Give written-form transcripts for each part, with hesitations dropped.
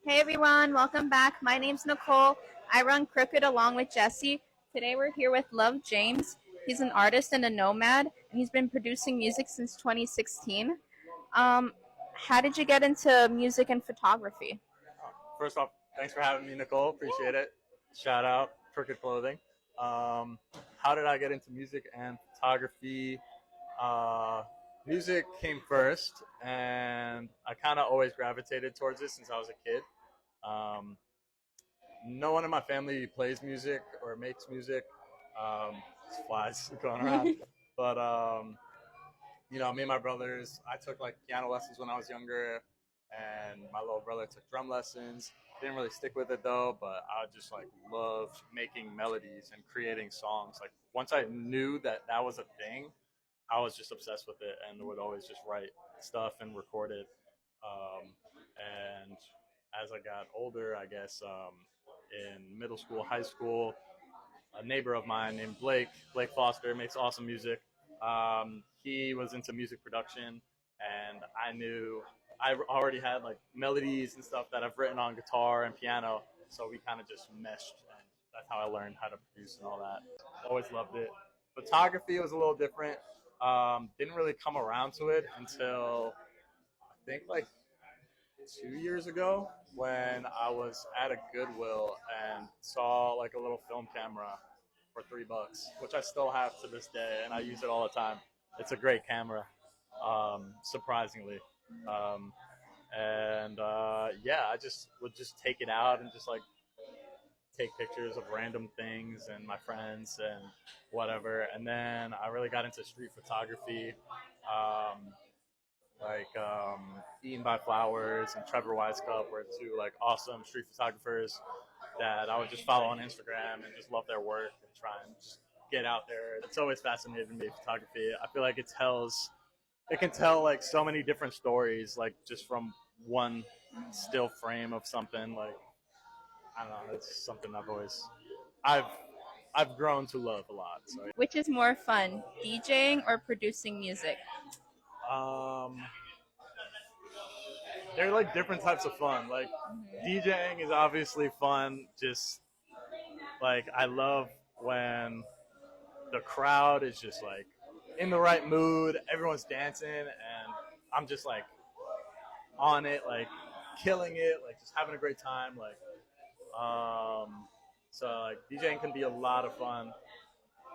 Hey everyone, welcome back. My name's Nicole. I run Crooked along with Jesse. Today we're here with Love James. He's an artist and a nomad, and he's been producing music since 2016. Um, how did you get into music and photography? First off, thanks for having me, Nicole. Appreciate it. Shout out Crooked Clothing. Um, how did I get into music and photography? Uh, Music came first, and I kind of always gravitated towards it since I was a kid. Um, no one in my family plays music or makes music. It's flies going around, but me and my brothers, I took like piano lessons when I was younger, and my little brother took drum lessons. Didn't really stick with it though, but I just like loved making melodies and creating songs. Like once I knew that that was a thing, I was just obsessed with it and would always just write stuff and record it. And as I got older, I guess in middle school, high school, a neighbor of mine named Blake Foster, makes awesome music. He was into music production, and I knew I already had like melodies and stuff that I've written on guitar and piano. So we kind of just meshed, and that's how I learned how to produce and all that. Always loved it. Photography was a little different. Didn't really come around to it until I think like 2 years ago when I was at a Goodwill and saw like a little film camera for $3, which I still have to this day, and I use it all the time. It's a great camera, surprisingly. Um, and Yeah, I just would just take it out and just like take pictures of random things and my friends and whatever. And then I really got into street photography. Um, Eaten by Flowers and Trevor Wisecup were two like awesome street photographers that I would just follow on Instagram and just love their work and try and just get out there. It's always fascinated me, photography. I feel like it can tell like so many different stories, like just from one still frame of something. Like I don't know, it's something I've I've grown to love a lot. So Which is more fun, DJing or producing music? um, they're like different types of fun. Like DJing is obviously fun. Just like I love when the crowd is just like in the right mood, everyone's dancing, and I'm just like on it, like killing it, like just having a great time. Um, like DJing can be a lot of fun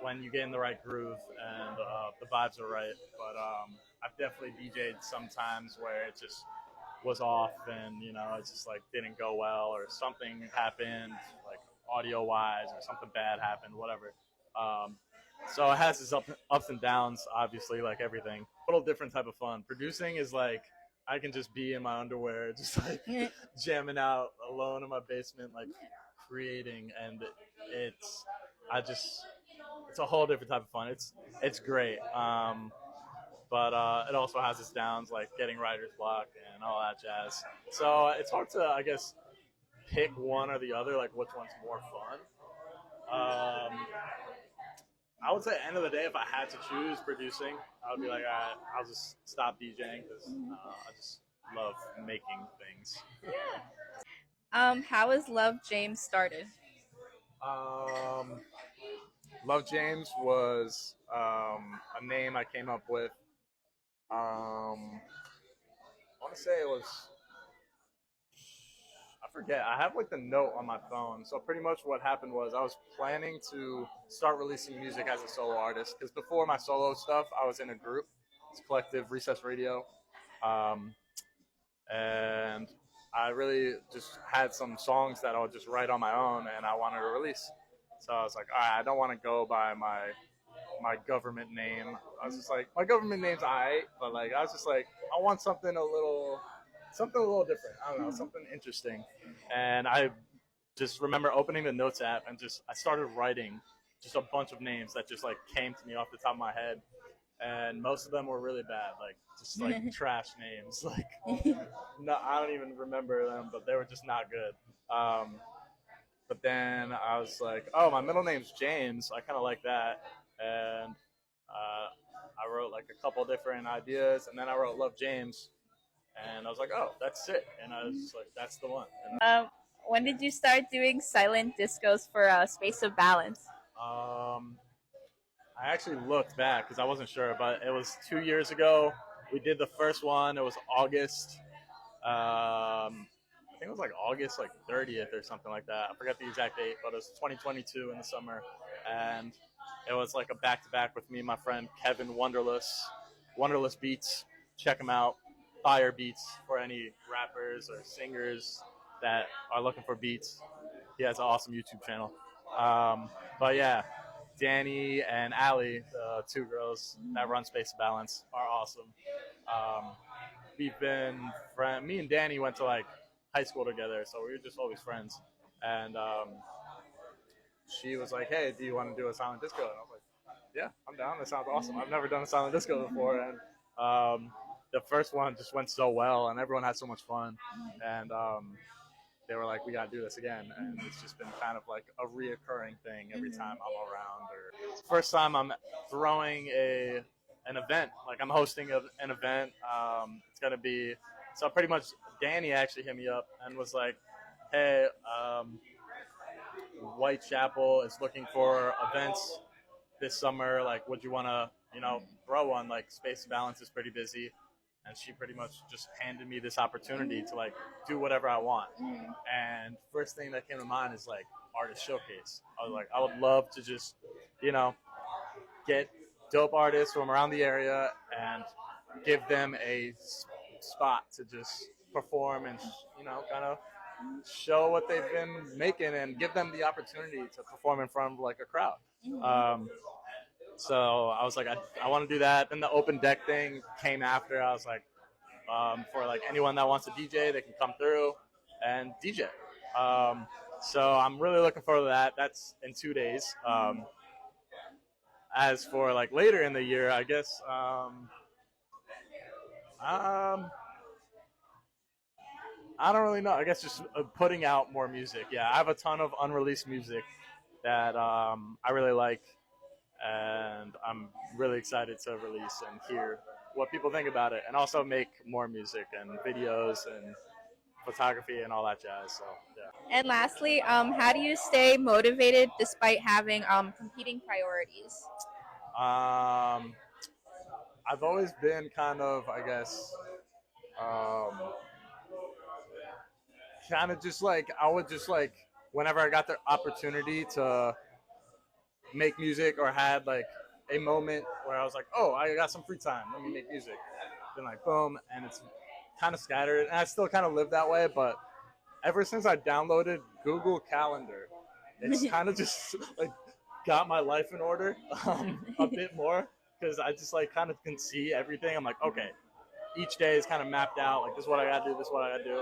when you get in the right groove and the vibes are right. But I've definitely DJed sometimes where it just was off and it just like didn't go well or something happened like audio wise or something bad happened, whatever. Um, so it has its ups and downs, obviously, like everything. A little different type of fun. Producing is like I can just be in my underwear, just like jamming out alone in my basement, like creating, and it's I just it's a whole different type of fun. It's great. But it also has its downs, like getting writer's block and all that jazz. So it's hard to, I guess, pick one or the other, like which one's more fun. Um, I would say, end of the day, if I had to choose producing, I would be like, all right, I'll just stop DJing because I just love making things. How was Love James started? Um, Love James was a name I came up with. I want to say it was I forget. I have like the note on my phone. So pretty much what happened was I was planning to start releasing music as a solo artist because before my solo stuff, I was in a group. It's collective Recess Radio, um, and I really just had some songs that I would just write on my own, and I wanted to release. So I was like, all right, I don't want to go by my government name. I was just like, my government name's alright, but like I was just like, I want something a little different. I don't know, something interesting. And I just remember opening the notes app and just I started writing just a bunch of names that just like came to me off the top of my head. And most of them were really bad, like just like trash names. Like no, I don't even remember them, but they were just not good. Um, but then I was like, oh, my middle name's James. I kind of like that. And I wrote like a couple different ideas, and then I wrote Love James, And I was like, oh, that's it. And I was like, that's the one. And, When did you start doing silent discos for Space of Balance? um, I actually looked back because I wasn't sure, but it was 2 years ago. We did the first one. It was August. I think it was like August like 30th or something like that. I forgot the exact date, but it was 2022 in the summer, and it was like a back-to-back with me and my friend Kevin Wonderless Beats. Check him out. Fire beats for any rappers or singers that are looking for beats. He has an awesome YouTube channel. But yeah, Danny and Allie, the two girls that run Space Balance, are awesome. Um, we've been me and Danny went to like high school together, so we were just always friends. And she was like, "Hey, do you want to do a silent disco?" And I was like, "Yeah, I'm down. That sounds awesome. I've never done a silent disco before." And the first one just went so well, and everyone had so much fun. And they were like, "We gotta do this again," and it's just been kind of like a reoccurring thing every time I'm around. Or first time I'm throwing an event, like I'm hosting an event. It's gonna be so pretty much. Danny actually hit me up and was like, "Hey, Whitechapel is looking for events this summer. Like, would you want to, throw one? Like, Space Balance is pretty busy." And she pretty much just handed me this opportunity to like do whatever I want. And first thing that came to mind is like artist showcase. I was like, I would love to just, get dope artists from around the area and give them a spot to just perform and, kind of show what they've been making and give them the opportunity to perform in front of like a crowd. So I was like, I want to do that. Then the open deck thing came after. I was like, for like anyone that wants to DJ, they can come through and DJ. So I'm really looking forward to that. That's in 2 days. As for like later in the year, I guess I don't really know. I guess just putting out more music. Yeah, I have a ton of unreleased music that I really like, and I'm really excited to release and hear what people think about it, and also make more music and videos and photography and all that jazz. So yeah. And lastly, how do you stay motivated despite having competing priorities? Um, I've always been kind of, I guess, um, kind of just like I would just like whenever I got the opportunity to make music or had like a moment where I was like, oh, I got some free time, let me make music. Then like boom, and it's kind of scattered, and I still kind of live that way. But ever since I downloaded Google Calendar, it's kind of just like got my life in order a bit more because I just like kind of can see everything. I'm like, okay, each day is kind of mapped out. Like this is what I gotta do. This is what I gotta do.